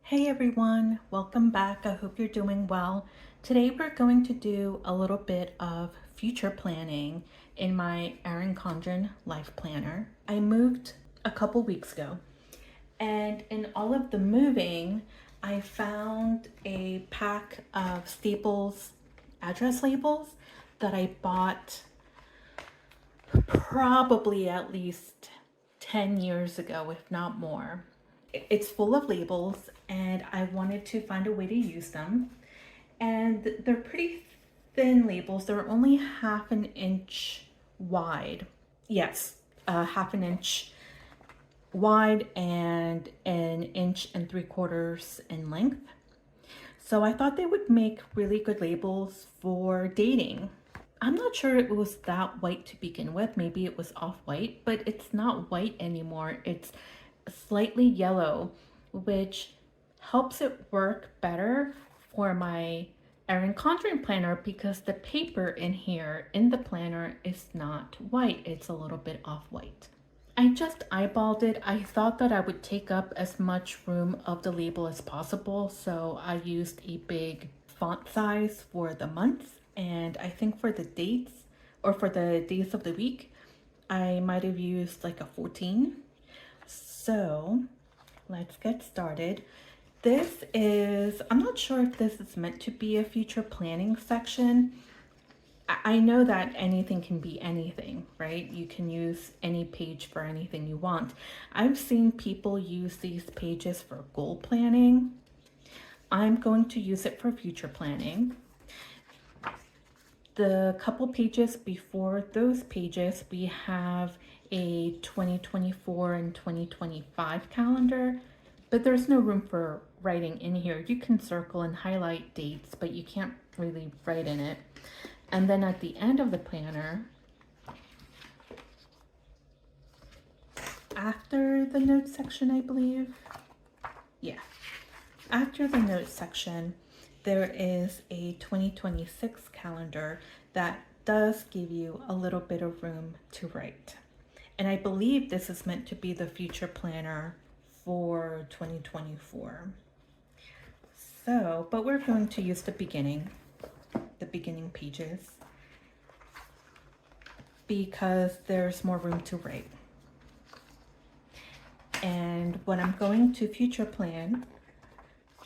Hey everyone, welcome back. I hope you're doing well. Today we're going to do a little bit of future planning in my Erin Condren Life Planner. I moved a couple weeks ago, and in all of the moving, I found a pack of Staples address labels that I bought probably at least 10 years ago, if not more. It's full of labels, and I wanted to find a way to use them. And they're pretty thin labels, they're only half an inch wide. Yes, half an inch wide and an inch and 3/4 in length. So I thought they would make really good labels for dating. I'm not sure it was that white to begin with. Maybe it was off-white, but it's not white anymore. It's slightly yellow, which helps it work better for my Erin Condren planner because the paper in here in the planner is not white. It's a little bit off-white. I just eyeballed it. I thought that I would take up as much room of the label as possible, so I used a big font size for the months, and I think for the dates or for the days of the week, I might have used like a 14. So let's get started. This is, I'm not sure if this is meant to be a future planning section. I know that anything can be anything, right? You can use any page for anything you want. I've seen people use these pages for goal planning. I'm going to use it for future planning. The couple pages before those pages, we have a 2024 and 2025 calendar, but there's no room for writing in here. You can circle and highlight dates, but you can't really write in it. And then at the end of the planner, after the notes section, I believe, yeah, after the notes section, there is a 2026 calendar that does give you a little bit of room to write. And I believe this is meant to be the future planner for 2024. So, but we're going to use the beginning pages because there's more room to write. And what I'm going to future plan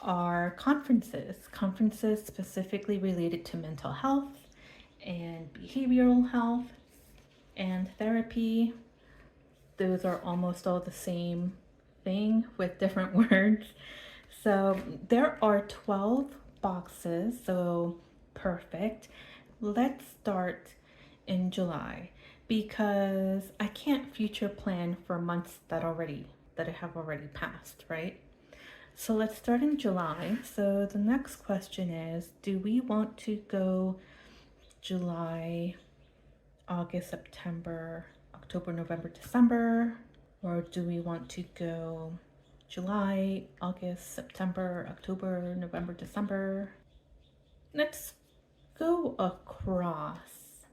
are conferences specifically related to mental health and behavioral health and therapy. Those are almost all the same thing with different words. So there are 12 boxes, so perfect. Let's start in July because I can't future plan for months that have already passed, right? So let's start in July. So the next question is, do we want to go July, August, September, October, November, December? Or do we want to go July, August, September, October, November, December? Let's go across.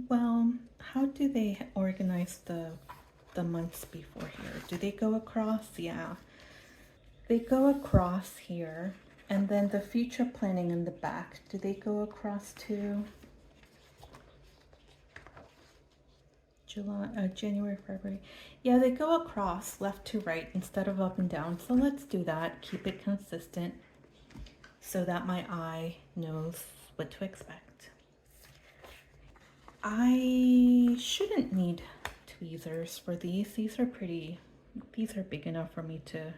Well, how do they organize the months before here? Do they go across? Yeah. They go across here, and then the future planning in the back, do they go across to January, February? Yeah, they go across left to right instead of up and down. So let's do that. Keep it consistent so that my eye knows what to expect. I shouldn't need tweezers for these. These are big enough for me to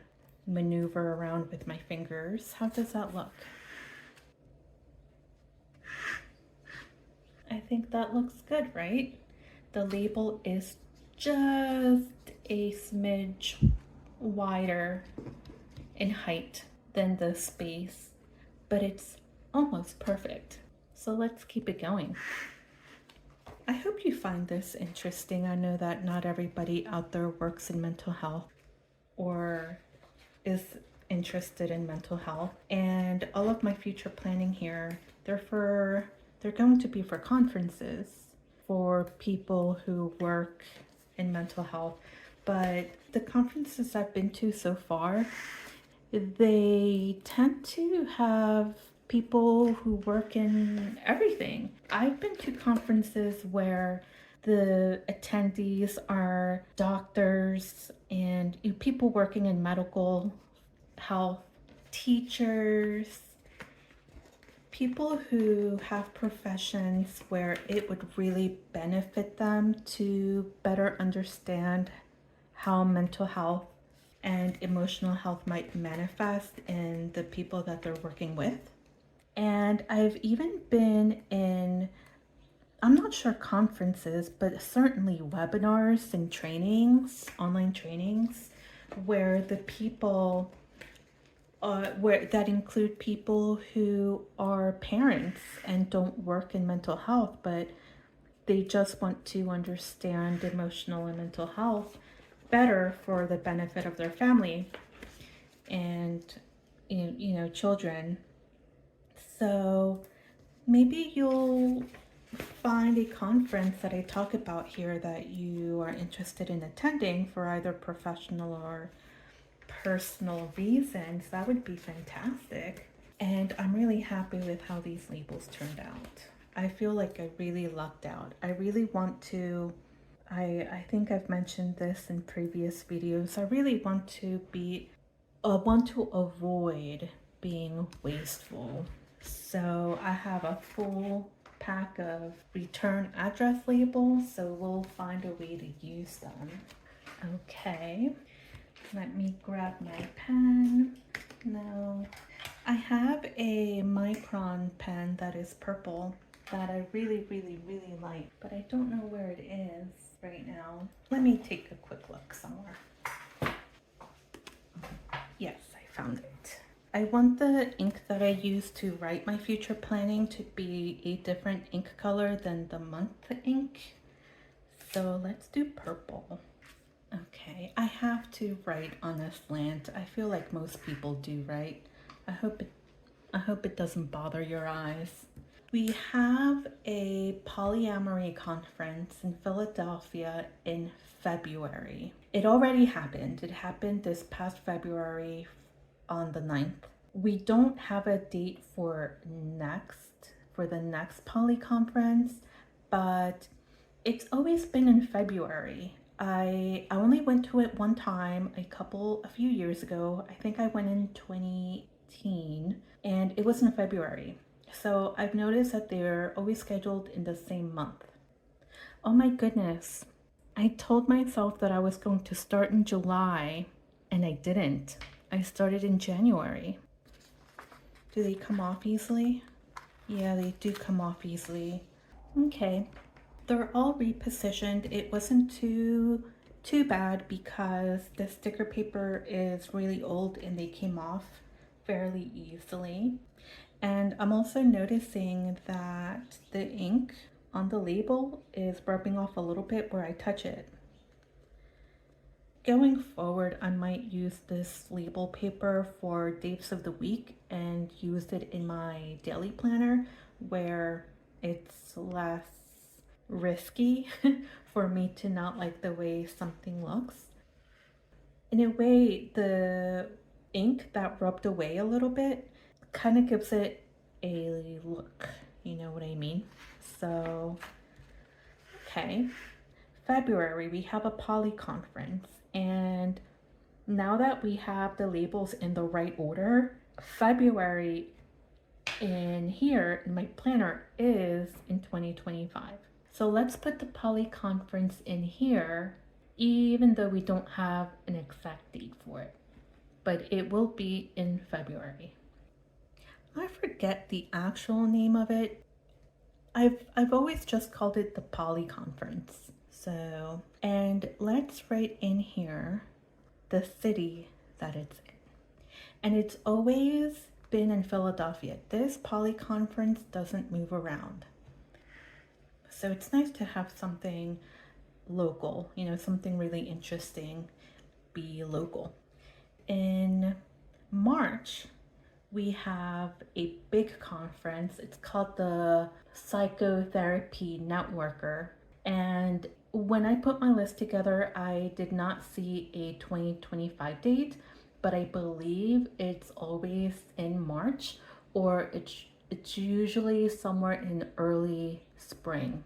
maneuver around with my fingers. How does that look? I think that looks good, right? The label is just a smidge wider in height than the space, but it's almost perfect. So let's keep it going. I hope you find this interesting. I know that not everybody out there works in mental health or is interested in mental health, and all of my future planning here, they're going to be for conferences for people who work in mental health. But the conferences I've been to so far, they tend to have people who work in everything. I've been to conferences where the attendees are doctors and people working in medical health, teachers, people who have professions where it would really benefit them to better understand how mental health and emotional health might manifest in the people that they're working with. And I've even been in, I'm not sure conferences, but certainly webinars and trainings, online trainings, where the people where that include people who are parents and don't work in mental health, but they just want to understand emotional and mental health better for the benefit of their family and children. So maybe you'll find a conference that I talk about here that you are interested in attending for either professional or personal reasons. That would be fantastic. And I'm really happy with how these labels turned out. I feel like I really lucked out. I really want to, I think I've mentioned this in previous videos. I really want to want to avoid being wasteful. So I have a full pack of return address labels, so we'll find a way to use them. Okay, let me grab my pen. Now, I have a micron pen that is purple that I really, really, really like, but I don't know where it is right now. Let me take a quick look somewhere. Yes, I found it. I want the ink that I use to write my future planning to be a different ink color than the month ink. So let's do purple. Okay, I have to write on this slant. I feel like most people do, right? I hope it doesn't bother your eyes. We have a polyamory conference in Philadelphia in February. It already happened. It happened this past February on the 9th. We don't have a date for the next poly conference, but it's always been in February. I only went to it one time a few years ago. I think I went in 2018 and it was in February. So I've noticed that they're always scheduled in the same month. Oh my goodness. I told myself that I was going to start in July and I didn't. I started in January. Do they come off easily? Yeah, they do come off easily. Okay. They're all repositioned. It wasn't too bad because the sticker paper is really old and they came off fairly easily. And I'm also noticing that the ink on the label is rubbing off a little bit where I touch it. Going forward, I might use this label paper for dates of the week and use it in my daily planner where it's less risky for me to not like the way something looks. In a way, the ink that rubbed away a little bit kind of gives it a look, you know what I mean? So, okay. February, we have a poly conference, and now that we have the labels in the right order, February in here in my planner is in 2025. So let's put the poly conference in here, even though we don't have an exact date for it, but it will be in February. I forget the actual name of it. I've always just called it the poly conference. So, and let's write in here the city that it's in. And it's always been in Philadelphia. This poly conference doesn't move around. So it's nice to have something local, something really interesting be local. In March, we have a big conference. It's called the Psychotherapy Networker. And when I put my list together, I did not see a 2025 date, but I believe it's always in March, or it's usually somewhere in early spring.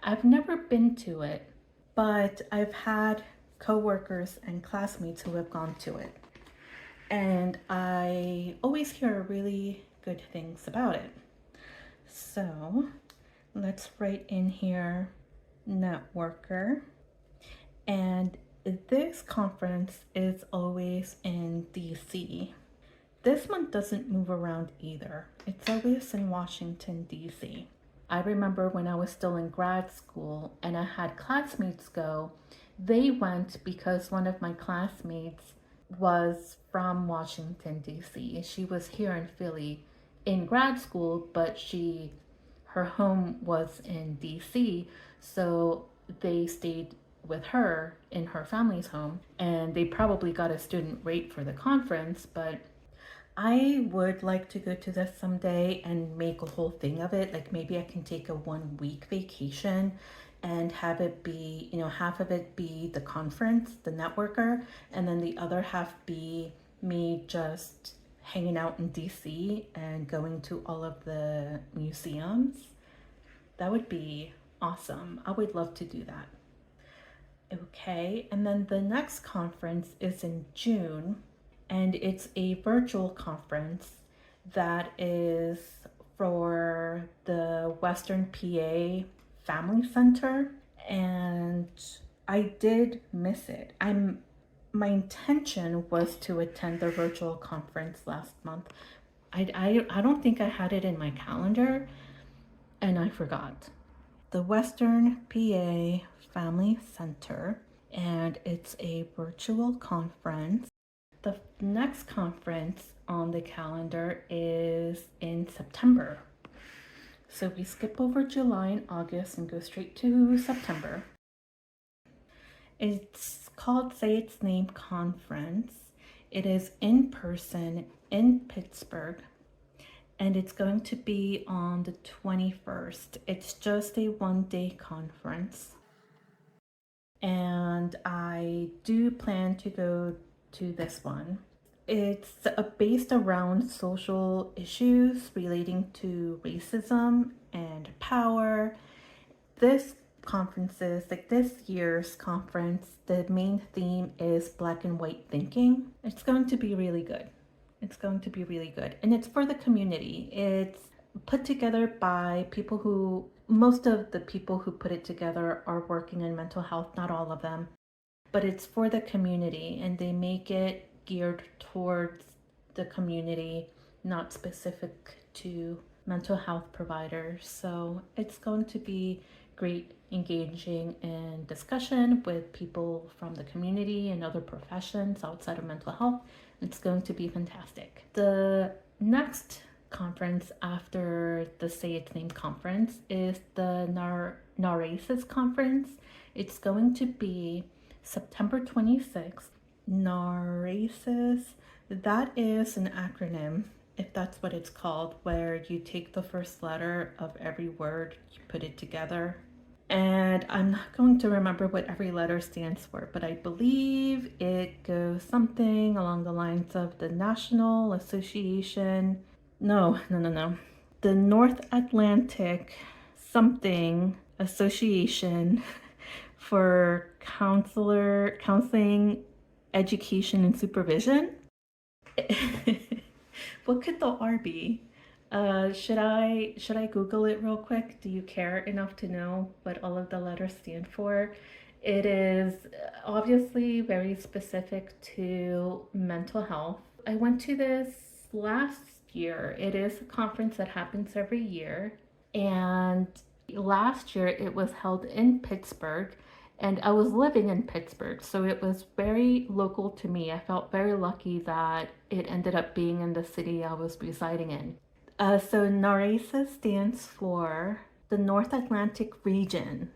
I've never been to it, but I've had coworkers and classmates who have gone to it. And I always hear really good things about it. So let's write in here networker. And this conference is always in DC. This one doesn't move around either. It's always in Washington, DC. I remember when I was still in grad school and I had classmates go, they went because one of my classmates was from Washington, DC. She was here in Philly in grad school, but her home was in DC. So they stayed with her in her family's home, and they probably got a student rate for the conference, but I would like to go to this someday and make a whole thing of it. Like maybe I can take a 1 week vacation and have it be, half of it be the conference, the networker, and then the other half be me just hanging out in DC and going to all of the museums. That would be awesome. I would love to do that. Okay, and then the next conference is in June, and it's a virtual conference that is for the Western PA Family Center, and I did miss it. My intention was to attend the virtual conference last month. I don't think I had it in my calendar, and I forgot. The Western PA Family Center, and it's a virtual conference. The next conference on the calendar is in September. So we skip over July and August and go straight to September. It's called Say Its Name Conference. It is in person in Pittsburgh, and it's going to be on the 21st. It's just a 1 day conference. And I do plan to go to this one. It's based around social issues relating to racism and power. This this year's conference, the main theme is black and white thinking. It's going to be really good. It's going to be really good. And it's for the community. It's put together by people who, most of the people who put it together are working in mental health, not all of them, but it's for the community, and they make it geared towards the community, not specific to mental health providers. So it's going to be great engaging in discussion with people from the community and other professions outside of mental health. It's going to be fantastic. The next conference after the Say Its Name conference is the NARACES conference. It's going to be September 26th. NARACES, that is an acronym, if that's what it's called, where you take the first letter of every word, you put it together. And I'm not going to remember what every letter stands for, but I believe it goes something along the lines of the National Association. No. The North Atlantic something Association for counseling, education, and supervision. What could the R be? Should I Google it real quick? Do you care enough to know what all of the letters stand for? It is obviously very specific to mental health. I went to this last year. It is a conference that happens every year, and last year it was held in Pittsburgh, and I was living in Pittsburgh, so it was very local to me. I felt very lucky that it ended up being in the city I was residing in. So NARACES stands for the North Atlantic Region.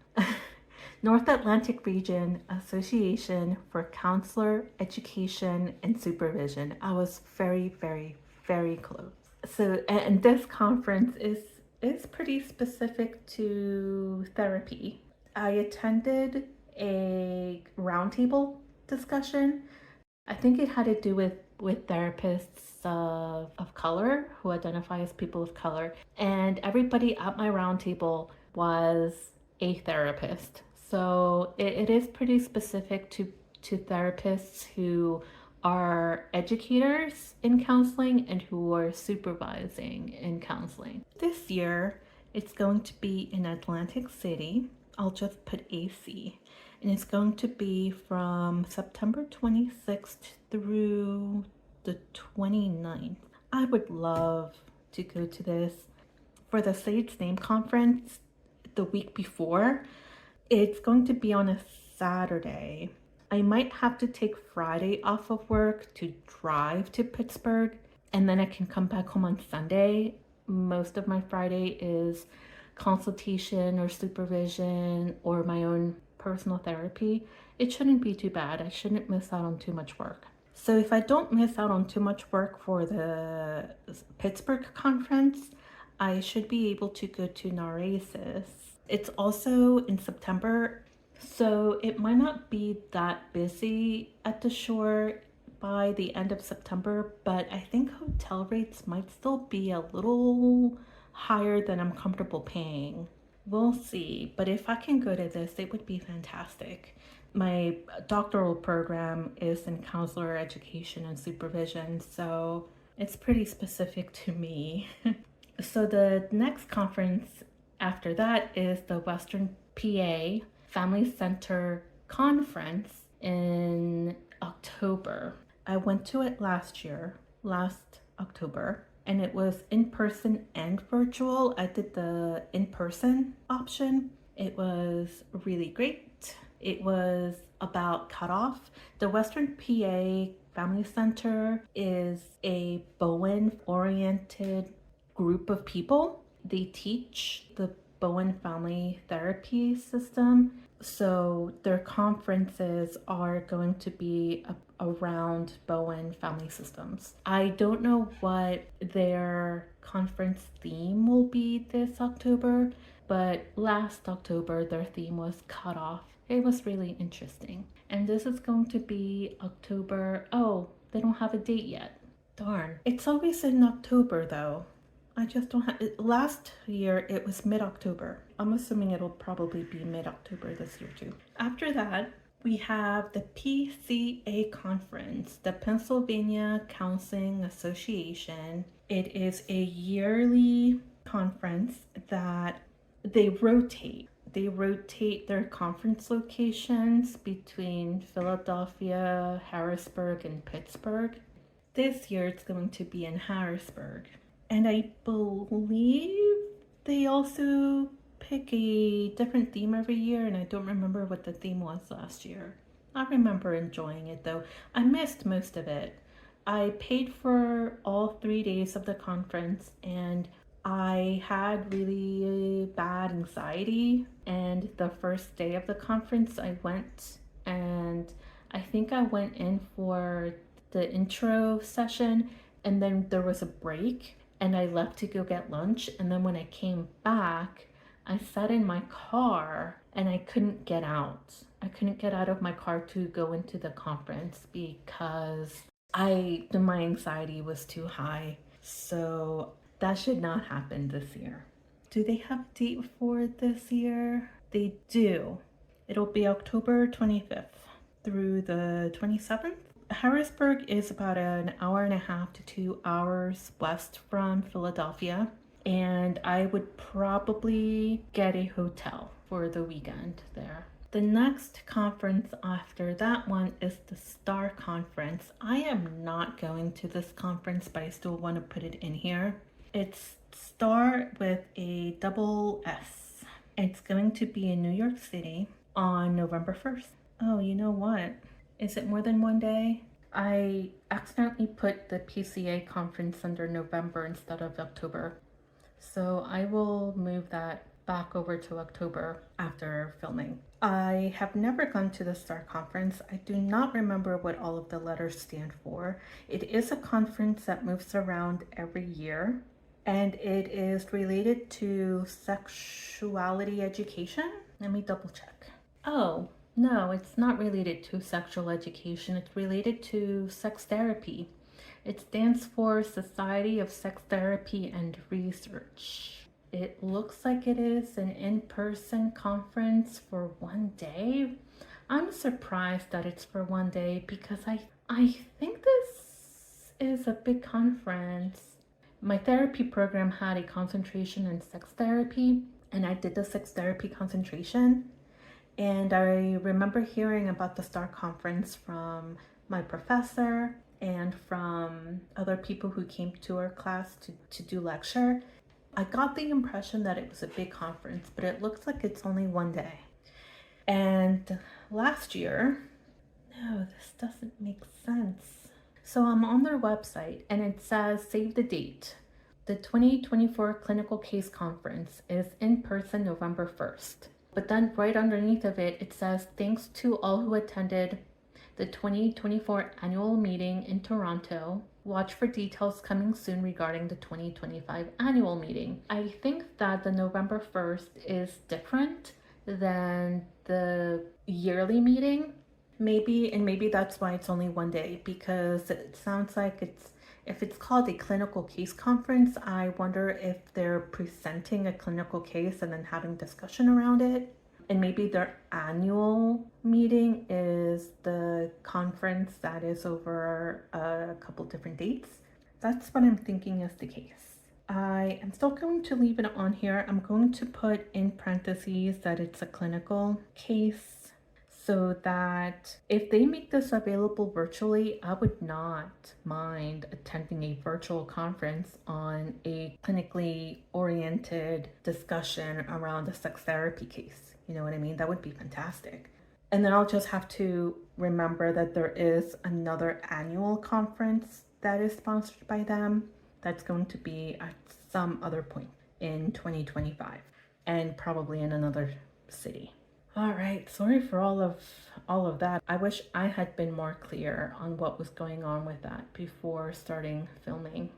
North Atlantic Region Association for Counselor, Education, and Supervision. I was very, very, very close. So, and this conference is pretty specific to therapy. I attended a roundtable discussion I think it had to do with therapists of color who identify as people of color, and everybody at my roundtable was a therapist. So it is pretty specific to therapists who are educators in counseling and who are supervising in counseling. This year, it's going to be in Atlantic City. I'll just put AC. And it's going to be from September 26th through the 29th. I would love to go to this. For the Sage Name Conference the week before, it's going to be on a Saturday. I might have to take Friday off of work to drive to Pittsburgh, and then I can come back home on Sunday. Most of my Friday is consultation or supervision or my own personal therapy. It shouldn't be too bad. I shouldn't miss out on too much work. So if I don't miss out on too much work for the Pittsburgh conference, I should be able to go to Naresis. It's also in September, so it might not be that busy at the shore by the end of September, but I think hotel rates might still be a little higher than I'm comfortable paying. We'll see, but if I can go to this, it would be fantastic. My doctoral program is in counselor education and supervision, so it's pretty specific to me. So the next conference after that is the Western PA Family Center Conference in October. I went to it last October, and it was in person and virtual. I did the in person option. It was really great. It was about cutoff. The Western PA Family Center is a Bowen oriented group of people. They teach the Bowen family therapy system. So their conferences are going to be around Bowen family systems. I don't know what their conference theme will be this October, but last October their theme was cutoff. It was really interesting. And this is going to be October. Oh, they don't have a date yet. Darn. It's always in October though. I just don't have it. Last year it was mid-October. I'm assuming it'll probably be mid-October this year too. After that, we have the PCA conference, the Pennsylvania Counseling Association. It is a yearly conference that they rotate. They rotate their conference locations between Philadelphia, Harrisburg, and Pittsburgh. This year it's going to be in Harrisburg. And I believe they also pick a different theme every year, and I don't remember what the theme was last year. I remember enjoying it though. I missed most of it. I paid for all 3 days of the conference, and I had really bad anxiety. And the first day of the conference, I went, and I think I went in for the intro session, and then there was a break and I left to go get lunch. And then when I came back, I sat in my car and I couldn't get out. I couldn't get out of my car to go into the conference because my anxiety was too high. So that should not happen this year. Do they have a date for this year? They do. It'll be October 25th through the 27th. Harrisburg is about an hour and a half to 2 hours west from Philadelphia, and I would probably get a hotel for the weekend there. The next conference after that one is the STAR conference. I am not going to this conference, but I still want to put it in here. It's STAR with a double S. It's going to be in New York City on November 1st. Oh, you know what? Is it more than one day? I accidentally put the PCA conference under November instead of October. So I will move that back over to October after filming. I have never gone to the STAR conference. I do not remember what all of the letters stand for. It is a conference that moves around every year, and it is related to sexuality education. Let me double check. Oh, No, it's not related to sexual education. It's related to sex therapy. It stands for Society of Sex Therapy and Research. It looks like it is an in-person conference for one day. I'm surprised that it's for one day because I think this is a big conference. My therapy program had a concentration in sex therapy, and I did the sex therapy concentration. And I remember hearing about the STAR conference from my professor and from other people who came to our class to do lecture. I got the impression that it was a big conference, but it looks like it's only one day. And last year, no, this doesn't make sense. So I'm on their website and it says save the date. The 2024 Clinical Case Conference is in person November 1st. But then right underneath of it, it says thanks to all who attended the 2024 annual meeting in Toronto. Watch for details coming soon regarding the 2025 annual meeting. I think that the November 1st is different than the yearly meeting. Maybe that's why it's only one day, because it sounds like if it's called a clinical case conference, I wonder if they're presenting a clinical case and then having discussion around it. And maybe their annual meeting is the conference that is over a couple different dates. That's what I'm thinking is the case. I am still going to leave it on here. I'm going to put in parentheses that it's a clinical case, so that if they make this available virtually, I would not mind attending a virtual conference on a clinically oriented discussion around a sex therapy case. You know what I mean? That would be fantastic. And then I'll just have to remember that there is another annual conference that is sponsored by them that's going to be at some other point in 2025 and probably in another city. All right, sorry for all of that. I wish I had been more clear on what was going on with that before starting filming.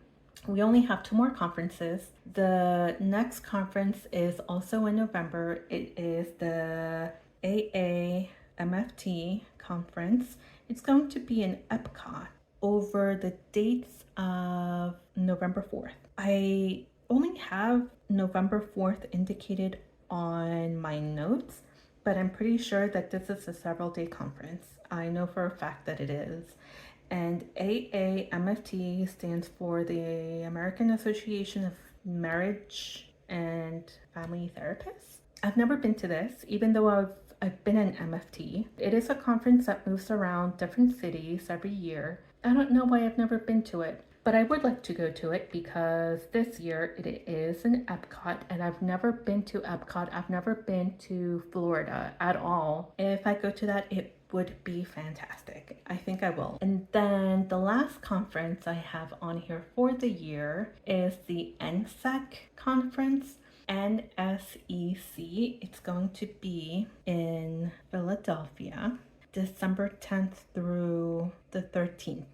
We only have 2 more conferences. The next conference is also in November. It is the AAMFT conference. It's going to be in Epcot over the dates of November 4th. I only have November 4th indicated on my notes, but I'm pretty sure that this is a several day conference. I know for a fact that it is. And AAMFT stands for the American Association of Marriage and Family Therapists. I've never been to this, even though I've been in MFT. It is a conference that moves around different cities every year. I don't know why I've never been to it, but I would like to go to it because this year it is in Epcot, and I've never been to Epcot. I've never been to Florida at all. If I go to that, it would be fantastic. I think I will. And then the last conference I have on here for the year is the NSEC conference. NSEC. It's going to be in Philadelphia, December 10th through the 13th.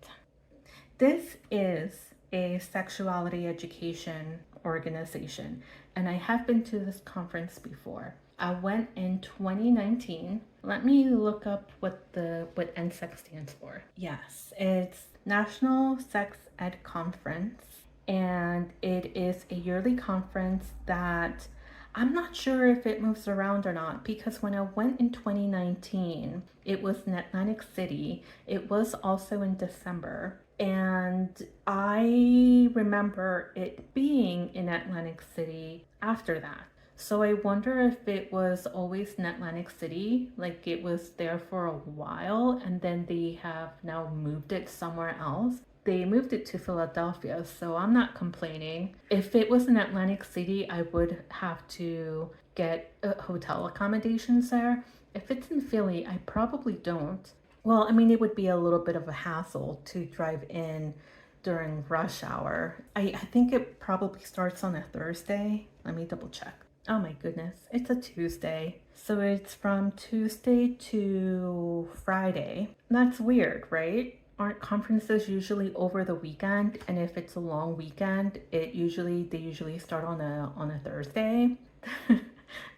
This is a sexuality education organization, and I have been to this conference before. I went in 2019. Let me look up what NSEC stands for. Yes, it's National Sex Ed Conference, and it is a yearly conference that I'm not sure if it moves around or not, because when I went in 2019, it was in Atlantic City. It was also in December. And I remember it being in Atlantic City after that. So I wonder if it was always in Atlantic City, like it was there for a while, and then they have now moved it somewhere else. They moved it to Philadelphia, so I'm not complaining. If it was in Atlantic City, I would have to get hotel accommodations there. If it's in Philly, I probably don't. Well, I mean, it would be a little bit of a hassle to drive in during rush hour. I think it probably starts on a Thursday. Let me double check. Oh my goodness, it's a Tuesday. So it's from Tuesday to Friday. That's weird, right? Aren't conferences usually over the weekend? And if it's a long weekend, they usually start on a Thursday.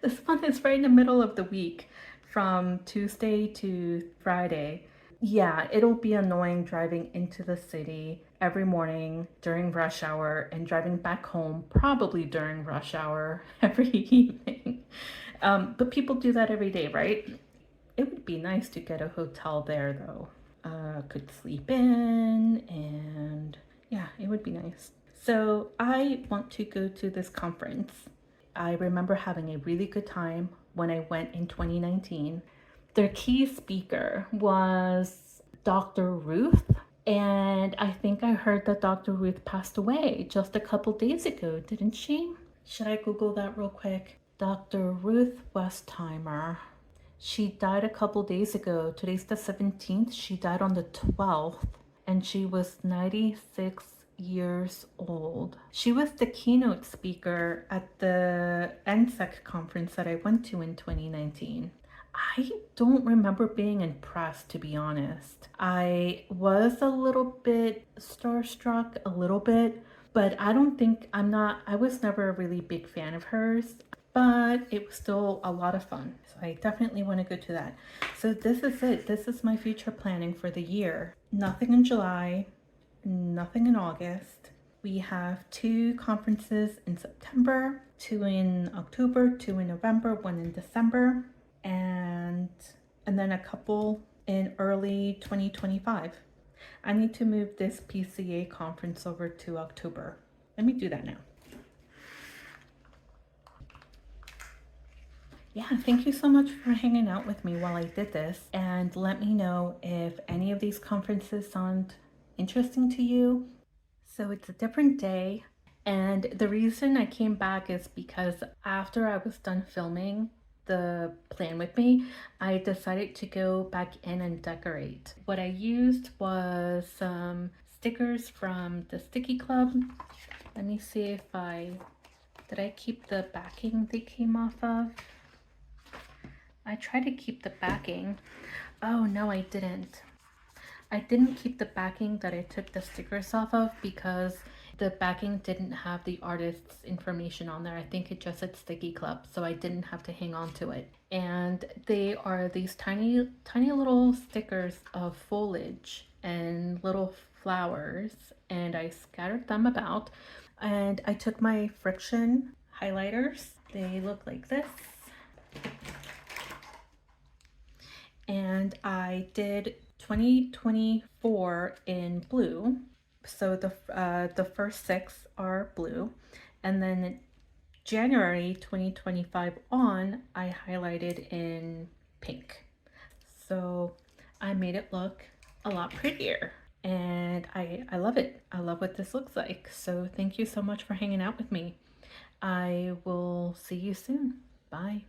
This one is right in the middle of the week. from Tuesday to Friday. Yeah, it'll be annoying driving into the city every morning during rush hour and driving back home probably during rush hour every evening. But people do that every day, right? It would be nice to get a hotel there though. Could sleep in and yeah, it would be nice. So I want to go to this conference. I remember having a really good time when I went in 2019. Their key speaker was Dr. Ruth, and I think I heard that Dr. Ruth passed away just a couple days ago, didn't she? Should I Google that real quick? Dr. Ruth Westheimer. She died a couple days ago. Today's the 17th. She died on the 12th, and she was 96 years old. She was the keynote speaker at the NSEC conference that I went to in 2019. I don't remember being impressed, to be honest. I was a little bit starstruck, a little bit, but I was never a really big fan of hers, but it was still a lot of fun. So I definitely want to go to that. So this is it. This is my future planning for the year. Nothing in July, nothing in August. We have 2 conferences in September, 2 in October, 2 in November, 1 in December, and then a couple in early 2025. I need to move this PCA conference over to October. Let me do that now. Yeah, thank you so much for hanging out with me while I did this, and let me know if any of these conferences sound interesting to you. So it's a different day, and the reason I came back is because after I was done filming the plan with me, I decided to go back in and decorate. What I used was some stickers from the Stickii Club. Let me see if did I keep the backing they came off of? I tried to keep the backing. Oh no, I didn't. I didn't keep the backing that I took the stickers off of because the backing didn't have the artist's information on there. I think it just said Stickii Club, so I didn't have to hang on to it. And they are these tiny, tiny little stickers of foliage and little flowers, and I scattered them about. And I took my friction highlighters. They look like this. And I did 2024 in blue. So the first 6 are blue, and then January 2025 on, I highlighted in pink. So I made it look a lot prettier, and I love it. I love what this looks like. So thank you so much for hanging out with me. I will see you soon. Bye.